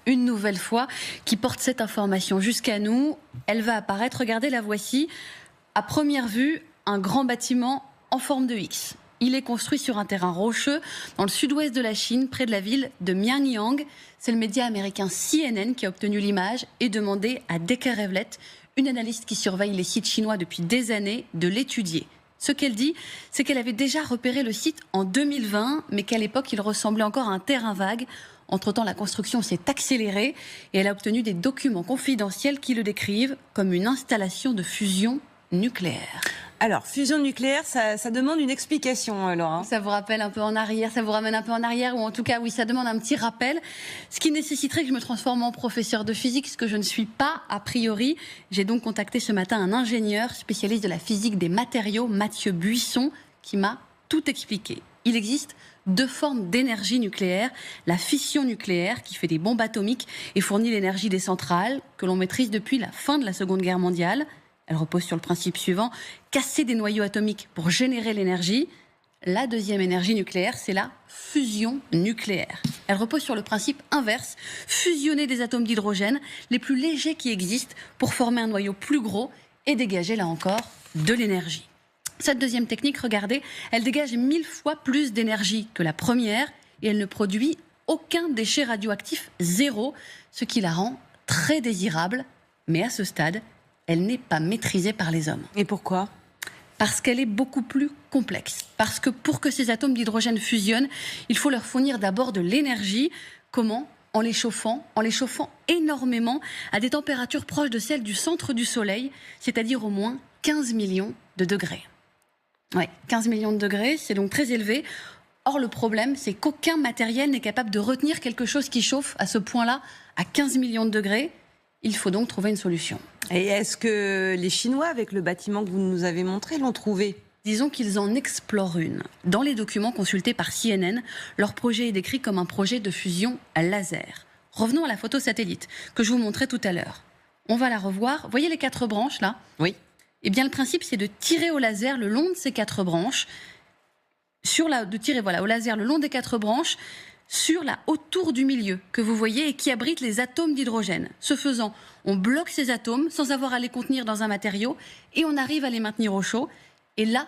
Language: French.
Une nouvelle fois, qui porte cette information jusqu'à nous. Elle va apparaître, regardez, la voici. À première vue, un grand bâtiment en forme de X. Il est construit sur un terrain rocheux dans le sud-ouest de la Chine, près de la ville de Mianyang. C'est le média américain CNN qui a obtenu l'image et demandé à Decker Revlet, une analyste qui surveille les sites chinois depuis des années, de l'étudier. Ce qu'elle dit, c'est qu'elle avait déjà repéré le site en 2020, mais qu'à l'époque, il ressemblait encore à un terrain vague. Entre-temps, la construction s'est accélérée et elle a obtenu des documents confidentiels qui le décrivent comme une installation de fusion nucléaire. Alors, fusion nucléaire, ça demande une explication, Laura. Ça vous rappelle un peu en arrière, ça vous ramène un peu en arrière, ou en tout cas, oui, ça demande un petit rappel. Ce qui nécessiterait que je me transforme en professeur de physique, ce que je ne suis pas a priori. J'ai donc contacté ce matin un ingénieur spécialiste de la physique des matériaux, Mathieu Buisson, qui m'a tout expliqué. Il existe deux formes d'énergie nucléaire. La fission nucléaire, qui fait des bombes atomiques et fournit l'énergie des centrales, que l'on maîtrise depuis la fin de la Seconde Guerre mondiale. Elle repose sur le principe suivant, casser des noyaux atomiques pour générer l'énergie. La deuxième énergie nucléaire, c'est la fusion nucléaire. Elle repose sur le principe inverse, fusionner des atomes d'hydrogène les plus légers qui existent pour former un noyau plus gros et dégager, là encore, de l'énergie. Cette deuxième technique, regardez, elle dégage 1000 fois plus d'énergie que la première et elle ne produit aucun déchet radioactif, zéro, ce qui la rend très désirable. Mais à ce stade, elle n'est pas maîtrisée par les hommes. Et pourquoi ? Parce qu'elle est beaucoup plus complexe. Parce que pour que ces atomes d'hydrogène fusionnent, il faut leur fournir d'abord de l'énergie. Comment ? En les chauffant énormément à des températures proches de celles du centre du Soleil, c'est-à-dire au moins 15 millions de degrés. Ouais, 15 millions de degrés, c'est donc très élevé. Or, le problème, c'est qu'aucun matériel n'est capable de retenir quelque chose qui chauffe à ce point-là, à 15 millions de degrés. Il faut donc trouver une solution. Et est-ce que les Chinois, avec le bâtiment que vous nous avez montré, l'ont trouvé ? Disons qu'ils en explorent une. Dans les documents consultés par CNN, leur projet est décrit comme un projet de fusion à laser. Revenons à la photo satellite que je vous montrais tout à l'heure. On va la revoir. Vous voyez les 4 branches là ? Oui. Eh bien, le principe, c'est de tirer au laser le long de ces 4 branches, au laser le long des 4 branches, sur la haute tour du milieu que vous voyez et qui abrite les atomes d'hydrogène. Ce faisant, on bloque ces atomes sans avoir à les contenir dans un matériau et on arrive à les maintenir au chaud. Et là,